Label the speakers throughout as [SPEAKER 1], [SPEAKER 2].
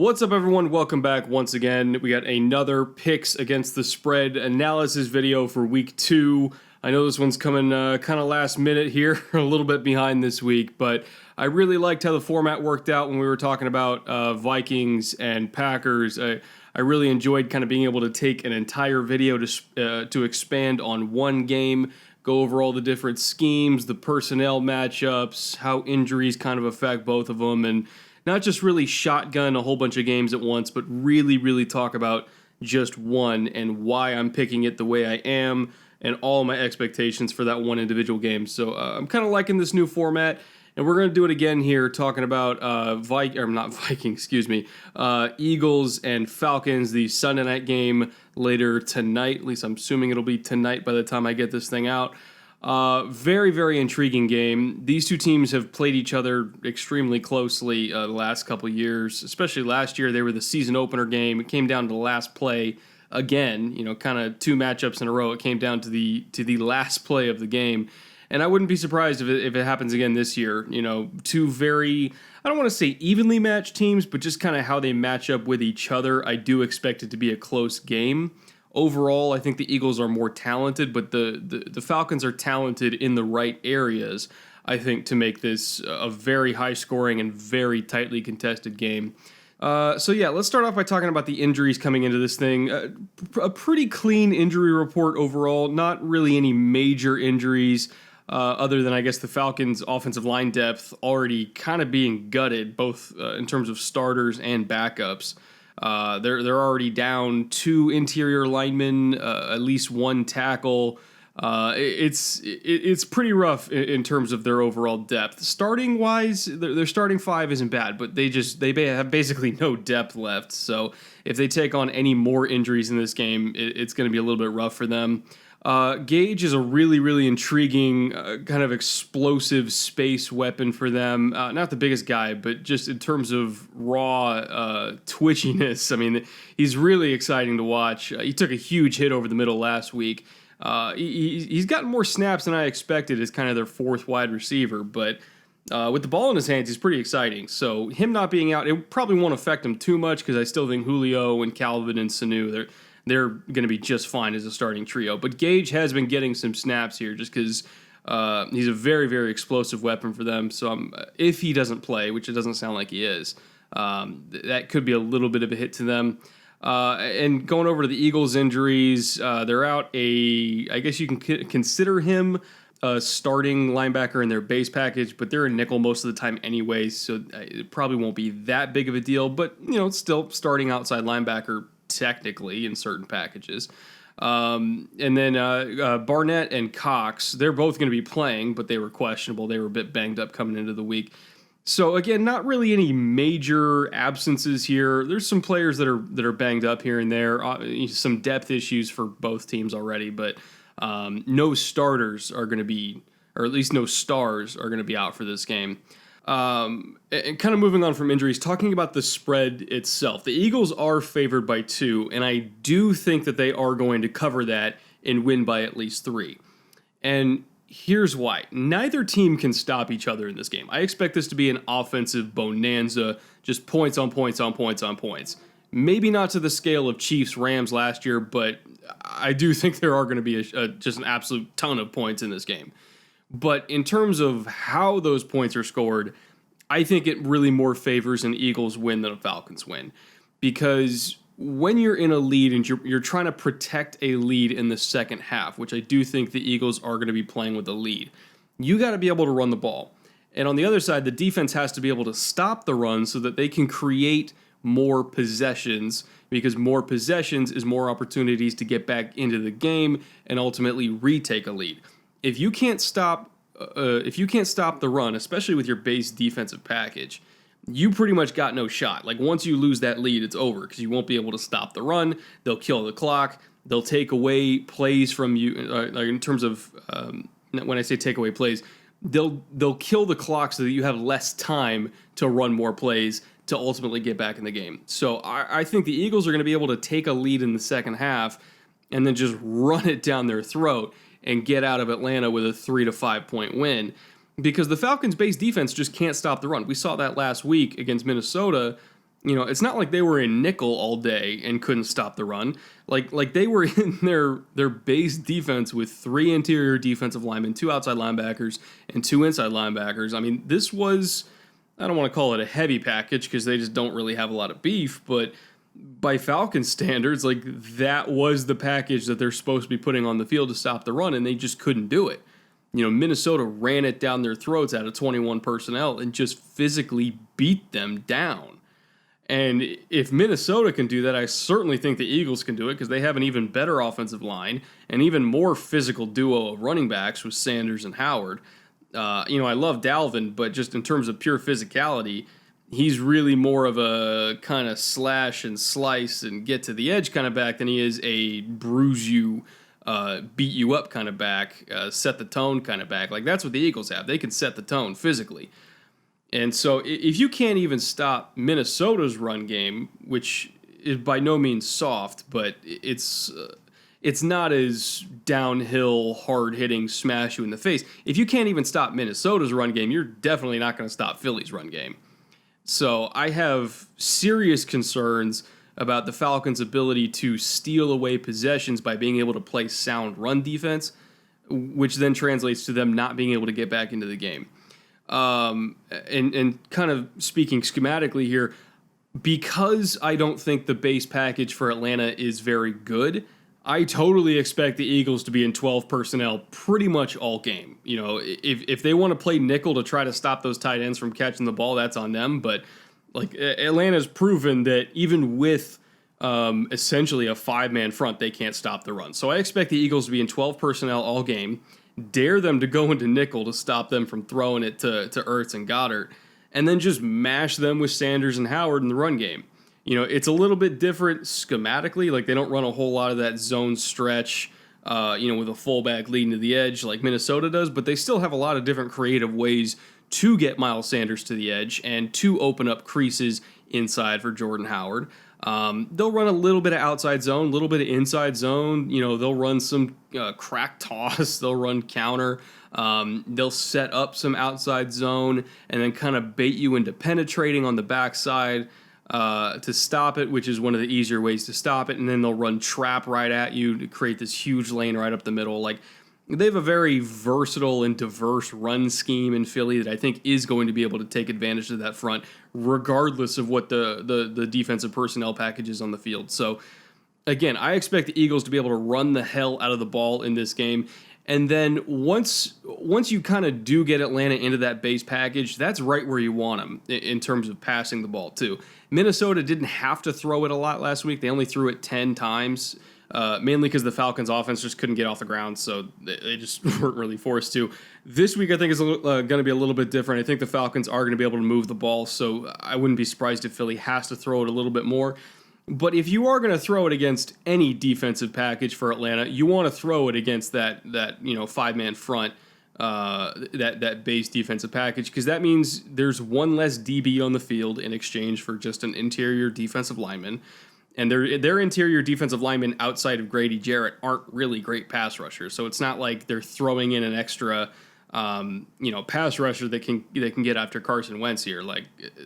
[SPEAKER 1] What's up, everyone? Welcome back once again. We got another picks against the spread analysis video for week 2. I know this one's coming kind of last minute here, a little bit behind this week, but I really liked how the format worked out when we were talking about Vikings and Packers. I really enjoyed kind of being able to take an entire video to expand on one game, go over all the different schemes, the personnel matchups, how injuries kind of affect both of them, and not just really shotgun a whole bunch of games at once, but really talk about just one and why I'm picking it the way I am and all my expectations for that one individual game. So I'm kind of liking this new format, and we're going to do it again here, talking about Eagles and Falcons, the Sunday night game later tonight. At least I'm assuming it'll be tonight by the time I get this thing out. Very intriguing game. These two teams have played each other extremely closely the last couple years, especially last year. They were the season opener game. It came down to the last play again, kind of two matchups in a row. It came down to the last play of the game. And I wouldn't be surprised if it happens again this year. Two very, I don't want to say evenly matched teams, but just kind of how they match up with each other. I do expect it to be a close game. Overall, I think the Eagles are more talented, but the Falcons are talented in the right areas, I think, to make this a very high-scoring and very tightly contested game. Let's start off by talking about the injuries coming into this thing. A pretty clean injury report overall, not really any major injuries, other than, I guess, the Falcons' offensive line depth already kind of being gutted, both in terms of starters and backups. They're already down 2 interior linemen, at least 1 tackle. It's pretty rough in terms of their overall depth. Starting wise, their starting 5 isn't bad, but they have basically no depth left. So if they take on any more injuries in this game, it's going to be a little bit rough for them. Gage is a really intriguing kind of explosive space weapon for them. Not the biggest guy, but just in terms of raw twitchiness. I mean, he's really exciting to watch. He took a huge hit over the middle last week. He's gotten more snaps than I expected as kind of their 4th wide receiver, but with the ball in his hands, he's pretty exciting. So him not being out, it probably won't affect him too much because I still think Julio and Calvin and Sanu, they're going to be just fine as a starting trio. But Gage has been getting some snaps here just because he's a very explosive weapon for them. So if he doesn't play, which it doesn't sound like he is, that could be a little bit of a hit to them. And going over to the Eagles' injuries, they're out I guess you can consider him a starting linebacker in their base package, but they're a nickel most of the time anyway, so it probably won't be that big of a deal. But, it's still starting outside linebacker technically in certain packages. And then Barnett and Cox, they're both going to be playing, but they were questionable. They were a bit banged up coming into the week. So again, not really any major absences here. There's some players that are banged up here and there. Some depth issues for both teams already, but no starters are going to be, or at least no stars are going to be out for this game. And kind of moving on from injuries, talking about the spread itself. The Eagles are favored by 2, and I do think that they are going to cover that and win by at least 3. And here's why. Neither team can stop each other in this game. I expect this to be an offensive bonanza, just points on points on points on points. Maybe not to the scale of Chiefs-Rams last year, but I do think there are going to be just an absolute ton of points in this game. But in terms of how those points are scored, I think it really more favors an Eagles win than a Falcons win. Because when you're in a lead and you're trying to protect a lead in the second half, which I do think the Eagles are going to be playing with a lead, you got to be able to run the ball. And on the other side, the defense has to be able to stop the run so that they can create more possessions, because more possessions is more opportunities to get back into the game and ultimately retake a lead. If you can't stop the run, especially with your base defensive package, you pretty much got no shot. Like, once you lose that lead, it's over because you won't be able to stop the run. They'll kill the clock. They'll take away plays from you. In terms of when I say take away plays, they'll kill the clock so that you have less time to run more plays to ultimately get back in the game. So I think the Eagles are going to be able to take a lead in the second half and then just run it down their throat and get out of Atlanta with a 3 to 5 point win, because the Falcons' base defense just can't stop the run. We saw that last week against Minnesota. It's not like they were in nickel all day and couldn't stop the run. Like they were in their base defense with 3 interior defensive linemen, 2 outside linebackers, and 2 inside linebackers. I mean, this was, I don't want to call it a heavy package because they just don't really have a lot of beef, but by Falcons standards, like that was the package that they're supposed to be putting on the field to stop the run, and they just couldn't do it. Minnesota ran it down their throats out of 21 personnel and just physically beat them down. And if Minnesota can do that, I certainly think the Eagles can do it because they have an even better offensive line and even more physical duo of running backs with Sanders and Howard. I love Dalvin, but just in terms of pure physicality, he's really more of a kind of slash and slice and get to the edge kind of back than he is a bruise you, beat you up kind of back, set the tone kind of back. Like, that's what the Eagles have. They can set the tone physically. And so if you can't even stop Minnesota's run game, which is by no means soft, but it's not as downhill, hard-hitting, smash you in the face. If you can't even stop Minnesota's run game, you're definitely not going to stop Philly's run game. So I have serious concerns about the Falcons' ability to steal away possessions by being able to play sound run defense, which then translates to them not being able to get back into the game. And kind of speaking schematically here, because I don't think the base package for Atlanta is very good, I totally expect the Eagles to be in 12 personnel pretty much all game. If they want to play nickel to try to stop those tight ends from catching the ball, that's on them. But like Atlanta's proven that even with essentially a 5-man front, they can't stop the run. So I expect the Eagles to be in 12 personnel all game. Dare them to go into nickel to stop them from throwing it to Ertz and Goddard, and then just mash them with Sanders and Howard in the run game. It's a little bit different schematically. Like, they don't run a whole lot of that zone stretch, with a fullback leading to the edge like Minnesota does, but they still have a lot of different creative ways to get Miles Sanders to the edge and to open up creases inside for Jordan Howard. They'll run a little bit of outside zone, a little bit of inside zone. They'll run some crack toss. They'll run counter. They'll set up some outside zone and then kind of bait you into penetrating on the backside to stop it, which is one of the easier ways to stop it. And then they'll run trap right at you to create this huge lane right up the middle. Like, they have a very versatile and diverse run scheme in Philly that I think is going to be able to take advantage of that front, regardless of what the defensive personnel package is on the field. So, again, I expect the Eagles to be able to run the hell out of the ball in this game. And then once you kind of do get Atlanta into that base package, that's right where you want them in terms of passing the ball, too. Minnesota didn't have to throw it a lot last week. They only threw it 10 times. Mainly because the Falcons' offense just couldn't get off the ground, so they just weren't really forced to. This week, I think, is going to be a little bit different. I think the Falcons are going to be able to move the ball, so I wouldn't be surprised if Philly has to throw it a little bit more. But if you are going to throw it against any defensive package for Atlanta, you want to throw it against that 5-man front, that base defensive package, because that means there's one less DB on the field in exchange for just an interior defensive lineman. And their interior defensive linemen outside of Grady Jarrett aren't really great pass rushers. So it's not like they're throwing in an extra, pass rusher that can get after Carson Wentz here. Like,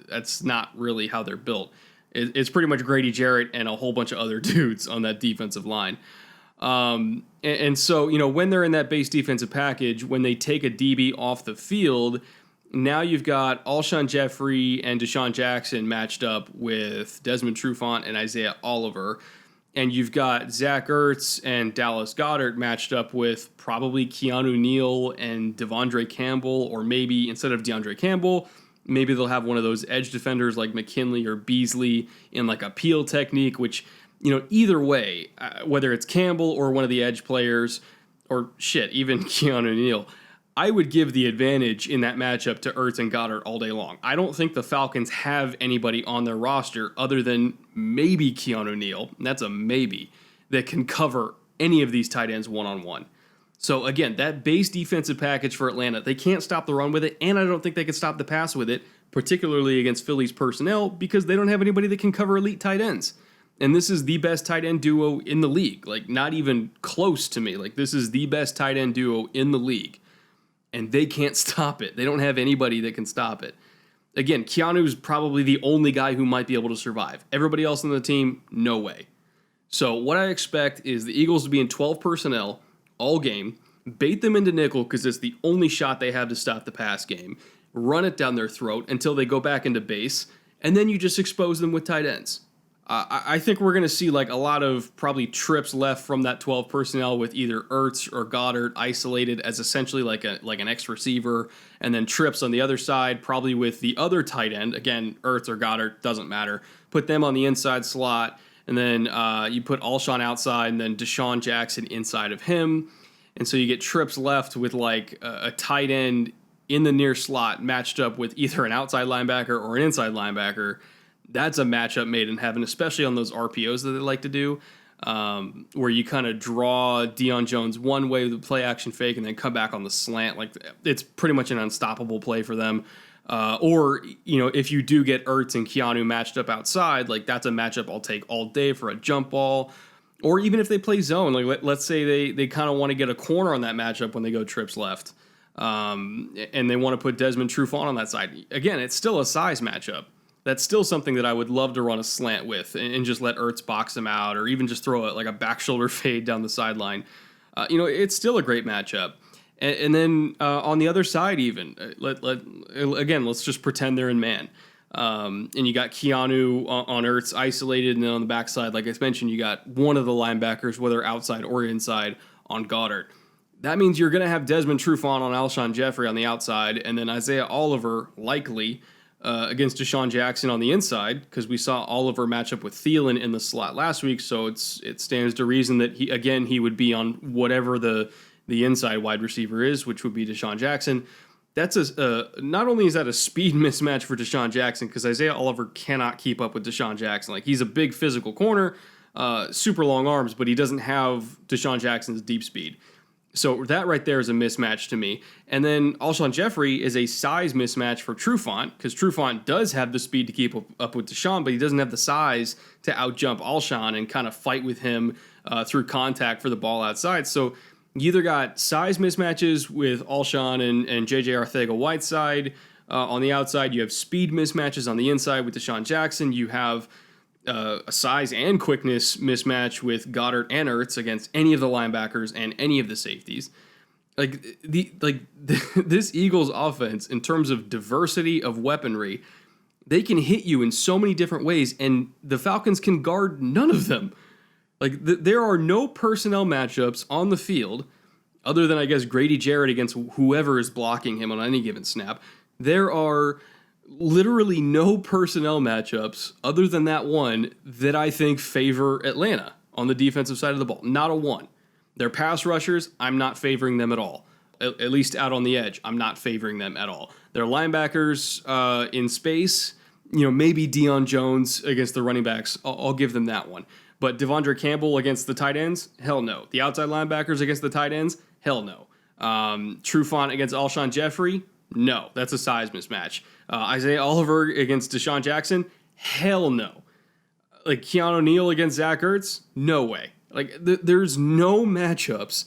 [SPEAKER 1] that's not really how they're built. It's pretty much Grady Jarrett and a whole bunch of other dudes on that defensive line. And so, when they're in that base defensive package, when they take a DB off the field, now you've got Alshon Jeffrey and Deshaun Jackson matched up with Desmond Trufant and Isaiah Oliver. And you've got Zach Ertz and Dallas Goedert matched up with probably Keanu Neal and Devondre Campbell, or maybe instead of DeAndre Campbell, maybe they'll have one of those edge defenders like McKinley or Beasley in like a peel technique, which, either way, whether it's Campbell or one of the edge players, or even Keanu Neal, I would give the advantage in that matchup to Ertz and Goddard all day long. I don't think the Falcons have anybody on their roster other than maybe Keanu Neal, and that's a maybe, that can cover any of these tight ends one-on-one. So again, that base defensive package for Atlanta, they can't stop the run with it, and I don't think they can stop the pass with it, particularly against Philly's personnel, because they don't have anybody that can cover elite tight ends. And this is the best tight end duo in the league. Like, not even close to me. Like, this is the best tight end duo in the league. And they can't stop it. They don't have anybody that can stop it. Again, Keanu's probably the only guy who might be able to survive. Everybody else on the team, no way. So what I expect is the Eagles to be in 12 personnel all game, bait them into nickel because it's the only shot they have to stop the pass game, run it down their throat until they go back into base, and then you just expose them with tight ends. I think we're going to see like a lot of probably trips left from that 12 personnel with either Ertz or Goddard isolated as essentially like an X receiver, and then trips on the other side, probably with the other tight end. Again, Ertz or Goddard, doesn't matter. Put them on the inside slot, and then you put Alshon outside, and then Deshaun Jackson inside of him. And so you get trips left with like a tight end in the near slot matched up with either an outside linebacker or an inside linebacker. That's a matchup made in heaven, especially on those RPOs that they like to do, where you kind of draw Deion Jones one way with a play action fake and then come back on the slant. Like, it's pretty much an unstoppable play for them. Or, if you do get Ertz and Keanu matched up outside, like that's a matchup I'll take all day for a jump ball. Or even if they play zone, like let's say they kind of want to get a corner on that matchup when they go trips left, and they want to put Desmond Trufant on that side. Again, it's still a size matchup. That's still something that I would love to run a slant with and just let Ertz box him out, or even just throw a back shoulder fade down the sideline. It's still a great matchup. And then on the other side, even let's just pretend they're in man. And you got Keanu on Ertz isolated, and then on the backside, like I mentioned, you got one of the linebackers, whether outside or inside, on Goddard. That means you're going to have Desmond Trufant on Alshon Jeffrey on the outside, and then Isaiah Oliver likely against Deshaun Jackson on the inside, because we saw Oliver match up with Thielen in the slot last week, so it stands to reason that he would be on whatever the inside wide receiver is, which would be Deshaun Jackson. That's not only is that a speed mismatch for Deshaun Jackson, because Isaiah Oliver cannot keep up with Deshaun Jackson. Like, he's a big physical corner, super long arms, but he doesn't have Deshaun Jackson's deep speed. So that right there is a mismatch to me. And then Alshon Jeffrey is a size mismatch for Trufant, because Trufant does have the speed to keep up with Deshaun, but he doesn't have the size to outjump Alshon and kind of fight with him through contact for the ball outside. So you either got size mismatches with Alshon and J.J. Arcega-Whiteside. On the outside, you have speed mismatches on the inside with Deshaun Jackson. You have a size and quickness mismatch with Goddard and Ertz against any of the linebackers and any of the safeties. This Eagles offense, in terms of diversity of weaponry, they can hit you in so many different ways, and the Falcons can guard none of them. There are no personnel matchups on the field, other than, I guess, Grady Jarrett against whoever is blocking him on any given snap. There are literally no personnel matchups other than that one that I think favor Atlanta on the defensive side of the ball. Not a one. Their pass rushers, I'm not favoring them at all. At least out on the edge, I'm not favoring them at all. Their linebackers in space, maybe Deion Jones against the running backs, I'll give them that one. But Devondre Campbell against the tight ends, hell no. The outside linebackers against the tight ends, hell no. Trufant against Alshon Jeffrey, no. That's a size mismatch. Isaiah Oliver against Deshaun Jackson, hell no. Like Keanu Neal against Zach Ertz, no way. There's no matchups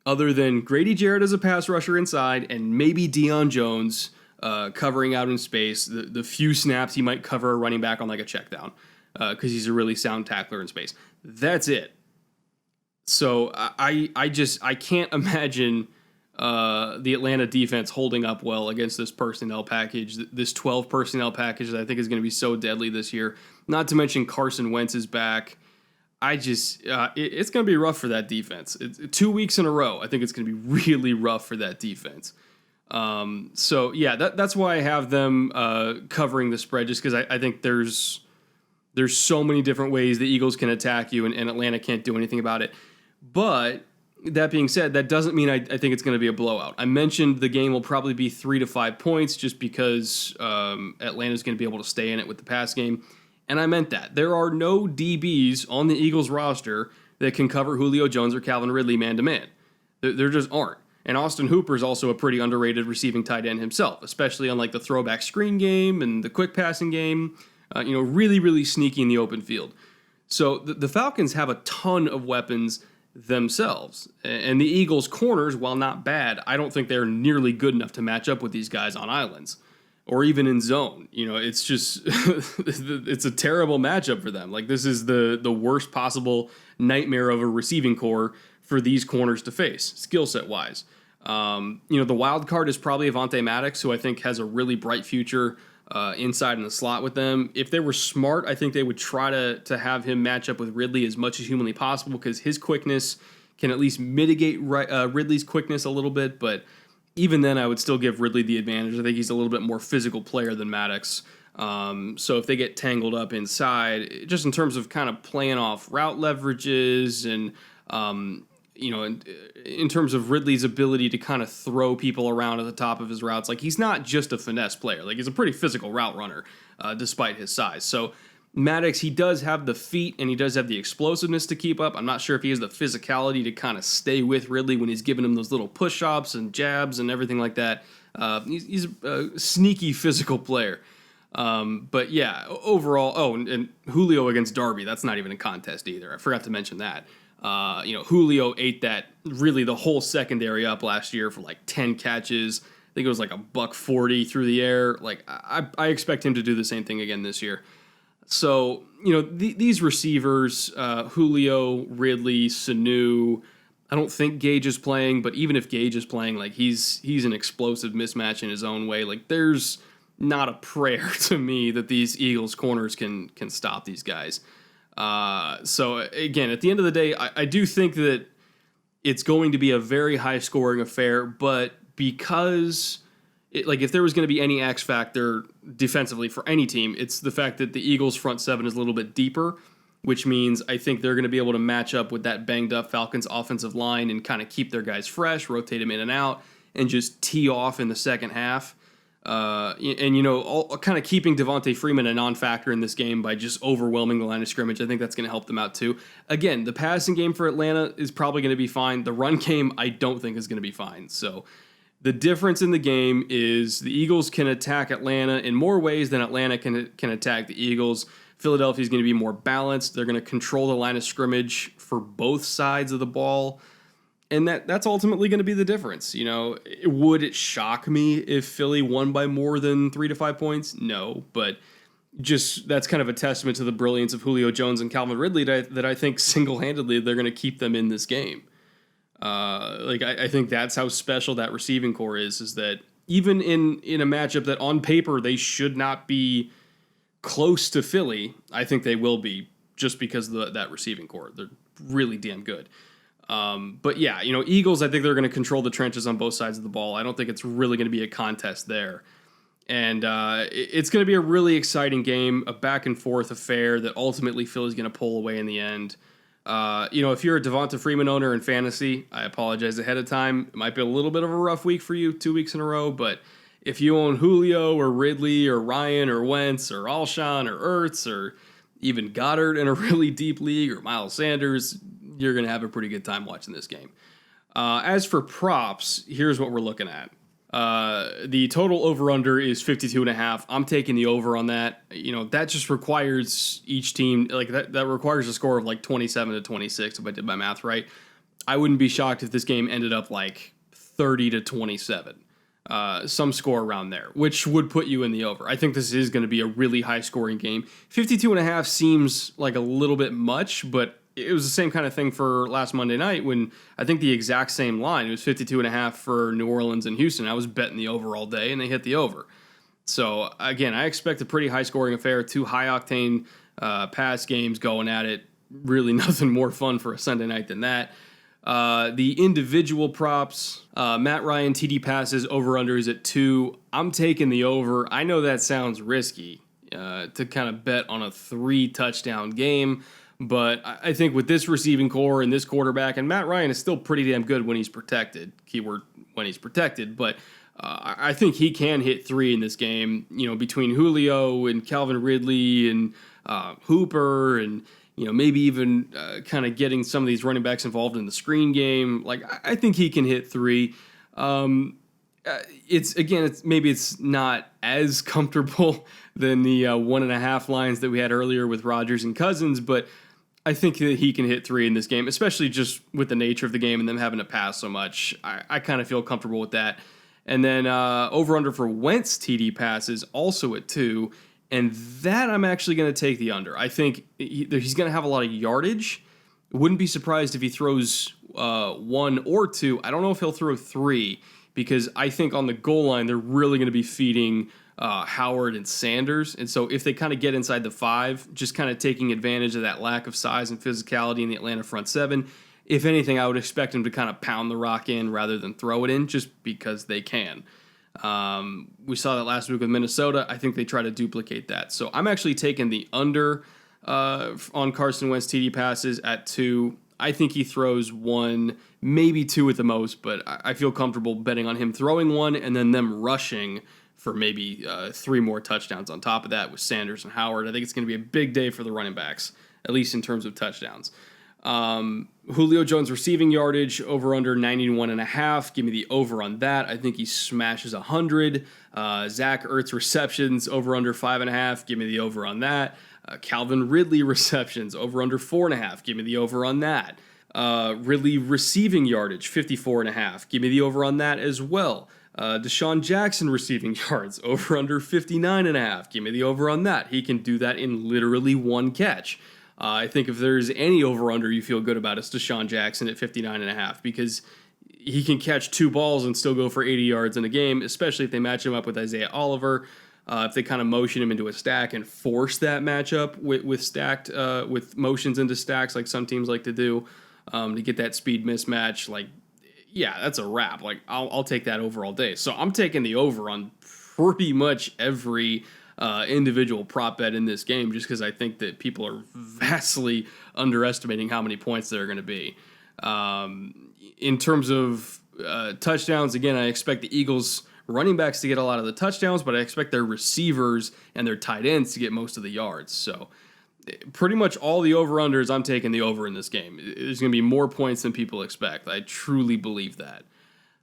[SPEAKER 1] other than Grady Jarrett as a pass rusher inside and maybe Deion Jones covering out in space, the few snaps he might cover a running back on like a check down because he's a really sound tackler in space. That's it. So I can't imagine the Atlanta defense holding up well against this personnel package, this 12 personnel package that I think is going to be so deadly this year. Not to mention Carson Wentz is back. It's going to be rough for that defense. 2 weeks in a row, I think it's going to be really rough for that defense. So yeah, that's why I have them covering the spread, just because I think there's so many different ways the Eagles can attack you, and Atlanta can't do anything about it. But that being said, that doesn't mean I think it's going to be a blowout. I mentioned the game will probably be 3 to 5 points just because Atlanta's going to be able to stay in it with the pass game. And I meant that. There are no DBs on the Eagles roster that can cover Julio Jones or Calvin Ridley man-to-man. There just aren't. And Austin Hooper is also a pretty underrated receiving tight end himself, especially on like the throwback screen game and the quick passing game. Really, really sneaky in the open field. So the Falcons have a ton of weapons themselves. And the Eagles' corners, while not bad, I don't think they're nearly good enough to match up with these guys on islands. or even in zone. It's just it's a terrible matchup for them. Like, this is the worst possible nightmare of a receiving core for these corners to face, skill set wise. The wild card is probably Avonte Maddox, who I think has a really bright future inside in the slot with them. If they were smart, I think they would try to have him match up with Ridley as much as humanly possible, because his quickness can at least mitigate Ridley's quickness a little bit. But even then, I would still give Ridley the advantage. I think he's a little bit more physical player than Maddox. So if they get tangled up inside, just in terms of kind of playing off route leverages and in terms of Ridley's ability to kind of throw people around at the top of his routes, like, he's not just a finesse player. Like, he's a pretty physical route runner, despite his size. So Maddox, he does have the feet and he does have the explosiveness to keep up. I'm not sure if he has the physicality to kind of stay with Ridley when he's giving him those little push-ups and jabs and everything like that. He's a sneaky physical player. But yeah, overall, and Julio against Darby, that's not even a contest either. I forgot to mention that. Julio ate that really the whole secondary up last year for like 10 catches. I think it was like $140 through the air. Like, I expect him to do the same thing again this year. So, these receivers, Julio, Ridley, Sanu, I don't think Gage is playing, but even if Gage is playing, like, he's an explosive mismatch in his own way. Like, there's not a prayer to me that these Eagles corners can stop these guys. So again, at the end of the day, I do think that it's going to be a very high scoring affair, but because if there was going to be any X factor defensively for any team, it's the fact that the Eagles front seven is a little bit deeper, which means I think they're going to be able to match up with that banged up Falcons offensive line and kind of keep their guys fresh, rotate them in and out, and just tee off in the second half. Kind of keeping Devontae Freeman a non-factor in this game by just overwhelming the line of scrimmage. I think that's going to help them out too. Again, the passing game for Atlanta is probably going to be fine. The run game, I don't think, is going to be fine. So the difference in the game is the Eagles can attack Atlanta in more ways than Atlanta can attack the Eagles. Philadelphia is going to be more balanced. They're going to control the line of scrimmage for both sides of the ball. And that's ultimately going to be the difference. Would it shock me if Philly won by more than 3 to 5 points? No, but just that's kind of a testament to the brilliance of Julio Jones and Calvin Ridley that I think single-handedly they're going to keep them in this game. I think that's how special that receiving core is that even in a matchup that on paper they should not be close to Philly, I think they will be just because of that receiving core. They're really damn good. But yeah, Eagles, I think they're going to control the trenches on both sides of the ball. I don't think it's really going to be a contest there. And it's going to be a really exciting game, a back and forth affair that ultimately Philly's going to pull away in the end. If you're a Devonta Freeman owner in fantasy, I apologize ahead of time. It might be a little bit of a rough week for you, 2 weeks in a row, but if you own Julio or Ridley or Ryan or Wentz or Alshon or Ertz or even Goddard in a really deep league or Miles Sanders, you're going to have a pretty good time watching this game. As for props, here's what we're looking at. The total over-under is 52.5. I'm taking the over on that. That just requires each team, that requires a score of 27 to 26, if I did my math right. I wouldn't be shocked if this game ended up 30 to 27. Some score around there, which would put you in the over. I think this is going to be a really high-scoring game. 52.5 seems like a little bit much, but it was the same kind of thing for last Monday night when I think the exact same line. It was 52.5 for New Orleans and Houston. I was betting the over all day, and they hit the over. So, again, I expect a pretty high-scoring affair, 2 high-octane pass games going at it. Really nothing more fun for a Sunday night than that. The individual props, Matt Ryan TD passes, over-under is at 2. I'm taking the over. I know that sounds risky to kind of bet on a 3-touchdown game, but I think with this receiving core and this quarterback, and Matt Ryan is still pretty damn good when he's protected, keyword when he's protected, but I think he can hit 3 in this game, between Julio and Calvin Ridley and Hooper and maybe even kind of getting some of these running backs involved in the screen game. I think he can hit 3. It's not as comfortable than the 1.5 lines that we had earlier with Rodgers and Cousins, but I think that he can hit 3 in this game, especially just with the nature of the game and them having to pass so much. I kind of feel comfortable with that. And then over-under for Wentz TD passes also at 2. And that I'm actually going to take the under. I think he's going to have a lot of yardage. Wouldn't be surprised if he throws 1 or 2. I don't know if he'll throw 3 because I think on the goal line they're really going to be feeding Howard and Sanders. And so if they kind of get inside the 5, just kind of taking advantage of that lack of size and physicality in the Atlanta front 7, if anything, I would expect him to kind of pound the rock in rather than throw it in just because they can. We saw that last week with Minnesota. I think they try to duplicate that. So I'm actually taking the under on Carson Wentz TD passes at 2. I think he throws 1, maybe 2 at the most, but I feel comfortable betting on him throwing 1 and then them rushing for maybe 3 more touchdowns on top of that with Sanders and Howard. I think it's going to be a big day for the running backs, at least in terms of touchdowns. Julio Jones receiving yardage over under 91.5. Give me the over on that. I think he smashes 100. Zach Ertz receptions over under 5.5. Give me the over on that. Calvin Ridley receptions over under 4.5. Give me the over on that. Ridley receiving yardage 54.5. Give me the over on that as well. Deshaun Jackson receiving yards over under 59.5. Give me the over on that. He can do that in literally 1 catch. I think if there's any over-under you feel good about, it's Deshaun Jackson at 59.5 because he can catch 2 balls and still go for 80 yards in a game, especially if they match him up with Isaiah Oliver. If they kind of motion him into a stack and force that matchup with motions into stacks like some teams like to do to get that speed mismatch, that's a wrap. I'll take that over all day. So I'm taking the over on pretty much every individual prop bet in this game just because I think that people are vastly underestimating how many points there are going to be. In terms of touchdowns, again, I expect the Eagles running backs to get a lot of the touchdowns, but I expect their receivers and their tight ends to get most of the yards. So pretty much all the over-unders, I'm taking the over in this game. There's going to be more points than people expect. I truly believe that.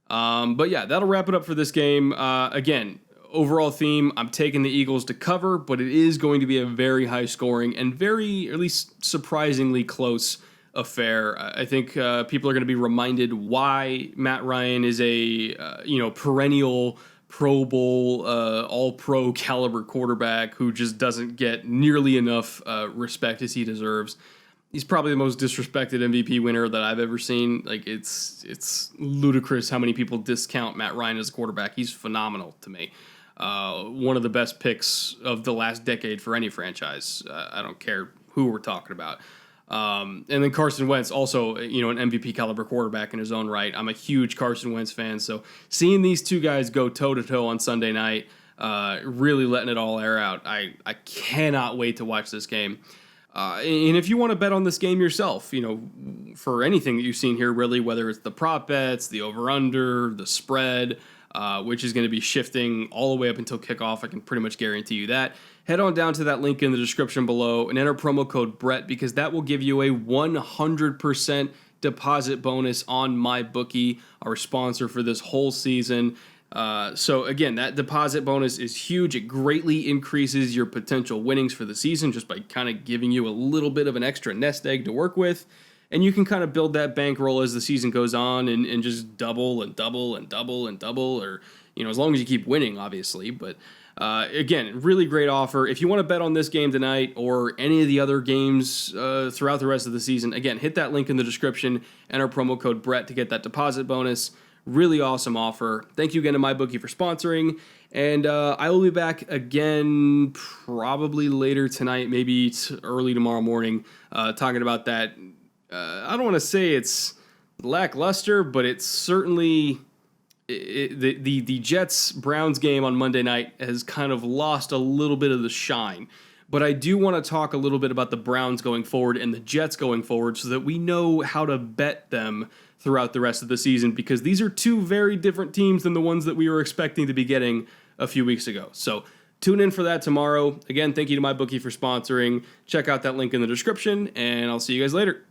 [SPEAKER 1] But yeah, that'll wrap it up for this game. Again, overall theme, I'm taking the Eagles to cover, but it is going to be a very high scoring and very, or at least surprisingly close affair. I think people are going to be reminded why Matt Ryan is a perennial Pro Bowl, all-pro caliber quarterback who just doesn't get nearly enough respect as he deserves. He's probably the most disrespected MVP winner that I've ever seen. It's ludicrous how many people discount Matt Ryan as a quarterback. He's phenomenal to me. One of the best picks of the last decade for any franchise. I don't care who we're talking about. And then Carson Wentz, also, an MVP caliber quarterback in his own right. I'm a huge Carson Wentz fan, so seeing these two guys go toe-to-toe on Sunday night, really letting it all air out, I cannot wait to watch this game. And if you want to bet on this game yourself, for anything that you've seen here, really, whether it's the prop bets, the over-under, the spread, which is going to be shifting all the way up until kickoff, I can pretty much guarantee you that. Head on down to that link in the description below and enter promo code Brett because that will give you a 100% deposit bonus on MyBookie, our sponsor for this whole season. So again, that deposit bonus is huge. It greatly increases your potential winnings for the season just by kind of giving you a little bit of an extra nest egg to work with. And you can kind of build that bankroll as the season goes on and just double and double and double and double, or, as long as you keep winning, obviously. But again, really great offer. If you want to bet on this game tonight or any of the other games throughout the rest of the season, again, hit that link in the description, enter promo code Brett to get that deposit bonus. Really awesome offer. Thank you again to MyBookie for sponsoring. And I will be back again probably later tonight, maybe early tomorrow morning, talking about that. I don't want to say it's lackluster, but it's certainly the Jets-Browns game on Monday night has kind of lost a little bit of the shine. But I do want to talk a little bit about the Browns going forward and the Jets going forward so that we know how to bet them throughout the rest of the season, because these are two very different teams than the ones that we were expecting to be getting a few weeks ago. So tune in for that tomorrow. Again, thank you to MyBookie for sponsoring. Check out that link in the description, and I'll see you guys later.